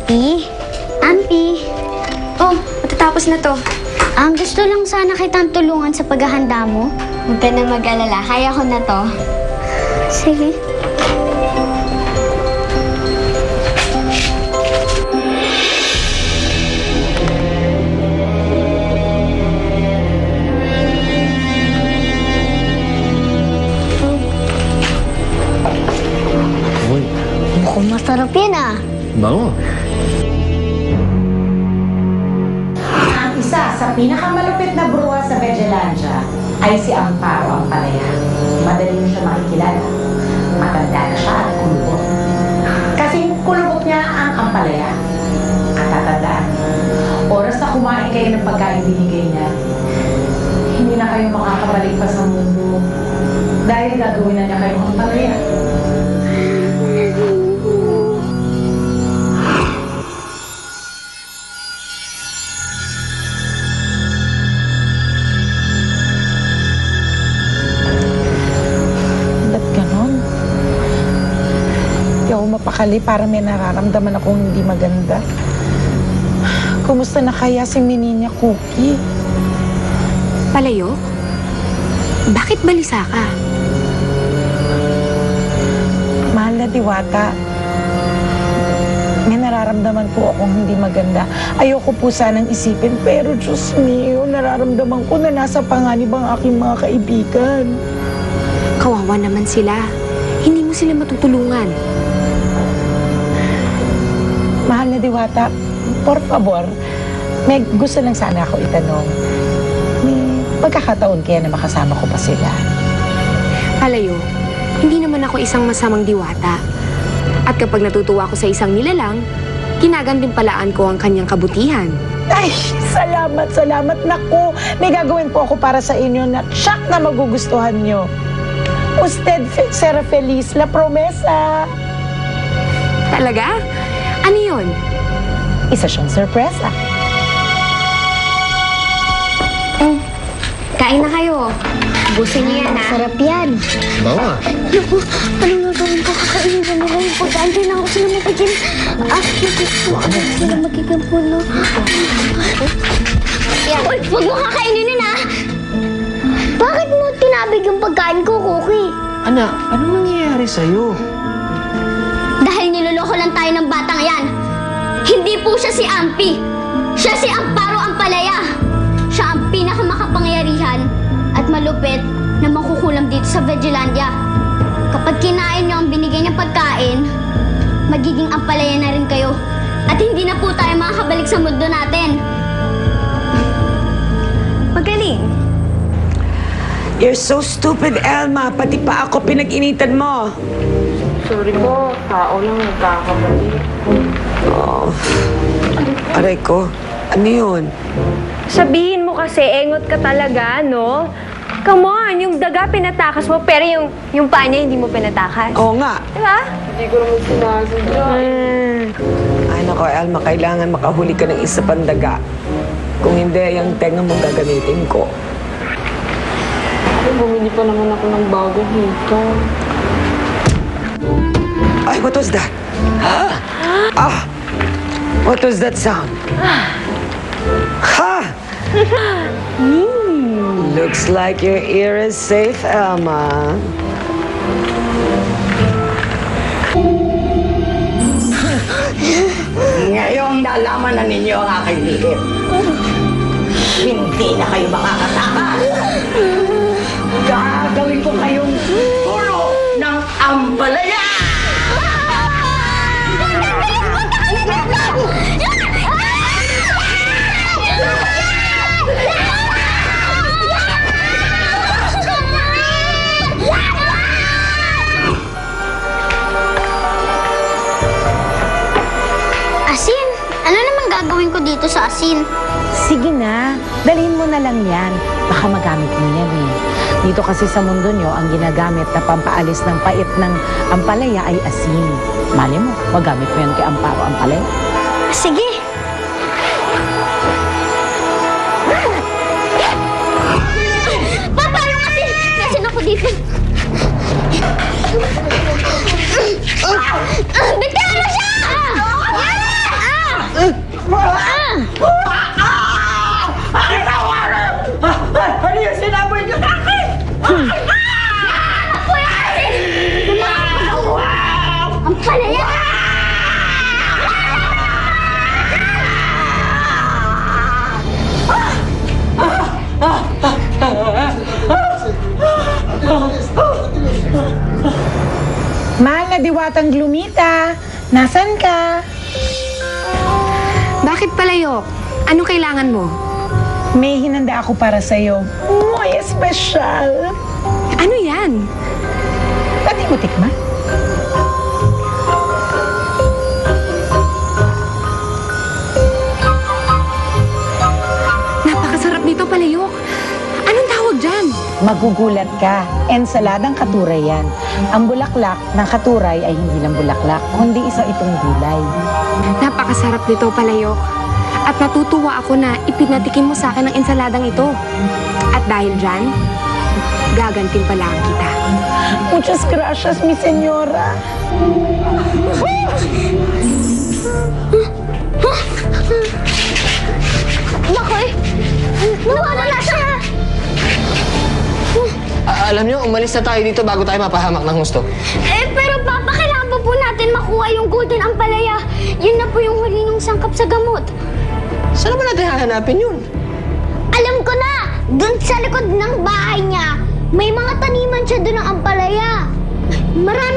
Ampi? Ampi? Oh, matatapos na to. Ang gusto lang sana kitang tulungan sa paghahanda mo. Huwag ka na mag-alala. Kaya ko na to. Sige. Uy, Mukhang masarap yan ah. bango. Ang isa sa pinakamalupit na bruha sa Vegelandia ay si Amparo Ampalaya. Madali mo siya makikilala. Matanda na siya at kulubot. Kasi kulubot niya ang Ampalaya. At tatandaan, oras na kumain kayo ng pagkain binigay niya, hindi na kayo makakabalik pa sa mundo dahil gagawin na niya kayong Ampalaya. Ba't ganon? Hindi ako mapakali para may nararamdaman akong hindi maganda. Kumusta na kaya si Mininya Cookie? Palayo? Bakit balisa ka? Mahal na Diwata, may nararamdaman po akong hindi maganda. Ayoko po sanang isipin, pero Diyos mio, nararamdaman ko na nasa panganib ang aking mga kaibigan. Kawawa naman sila. Hindi mo sila matutulungan. Mahal na Diwata, por favor, may gusto lang sana ako itanong. May pagkakataon kaya na makasama ko pa sila. Palayo, hindi naman ako isang masamang diwata. At kapag natutuwa ako sa isang nilalang, kinagantimpalaan ko ang kanyang kabutihan. Ay, salamat, salamat. Naku, may gagawin po ako para sa inyo na tsak na magugustuhan nyo. Usted será feliz, la promesa. Talaga? Ano yun? Isa siyang sorpresa. Kain na kayo. Busin niyo yan, ha? Masarap yan. Bango ah. Naku, anong gagawin ko? Kakainin na nila yung pagkain. Hindi na ako sila magiging... sila magiging puno. Yan. Uy, huwag mo kakainin yun, ha? Bakit mo tinabig yung pagkain ko, Cookie? Anak, anong nangyayari sa'yo? Dahil niloloko lang tayo ng batang yan. Hindi po siya si Ampi. Siya si Amparo Ampalaya. Siya ang pinakamakapangyarihan at malupit na makukulam dito sa Vegelandia. Kapag kinain niyo ang binigay niyang pagkain, magiging ampalaya na rin kayo. At hindi na po tayo makakabalik sa mundo natin. Magaling. You're so stupid, Elma. Pati pa ako pinag-initan mo. Sorry po, tao lang nagkakamali. Oh. Aray ko. Ano yun? Sabihin mo kasi, engot ka talaga, no? Come on, yung daga pinatakas mo, pero yung paa niya hindi mo pinatakas. Oo nga. Diba? Hindi ko naman sinasadya. Ay, nako, Elma. Kailangan makahuli ka ng isa pang daga. Kung hindi, yung tenga mo gagamitin ko. Bumili pa naman ako ng bagong hika. Ay, what was that? Ah! What was that sound? Ha! Looks like your ear is safe, Elma. Ngayong nalaman na ninyo ang aking lihim, hindi na kayo makakatakas. Gagawin ko kayong puro ng ampalaya! Asin? Ano naman gagawin ko dito sa asin? Sige na, dalhin mo na lang yan. Baka magamit mo yan eh. Dito kasi sa mundo nyo, ang ginagamit na pampaalis ng pait ng ampalaya ay asin. Mali mo, magamit mo yan kay Amparo Ampalaya. Sige. Paano kasi? Nasaan ako dito? Bitahan mo siya! Mahal na diwatang Glumita, nasan ka? Bakit palayok? Anong kailangan mo? May hinanda ako para sa'yo. Muy espesyal. Ano yan? Pati mo tikman? Napakasarap nito, palayok. Anong tawag dyan? Magugulat ka. Ensaladang katuray yan. Ang bulaklak ng katuray ay hindi lang bulaklak, kundi isa itong gulay. Napakasarap nito, palayok. At natutuwa ako na ipinatikim mo sa akin ang ensaladang ito. At dahil dyan, gagantimpalaan kita. Muchas gracias, mi señora. Nakoy! Nawala na siya! Alam niyo, umalis na tayo dito bago tayo mapahamak ng husto. Pero Papa, kailangan pa po natin makuha yung golden ampalaya. Yun na po yung huli ng sangkap sa gamot. Saan naman natin hahanapin yun? Alam ko na! Doon sa likod ng bahay niya, may mga taniman siya doon ng ampalaya. Marami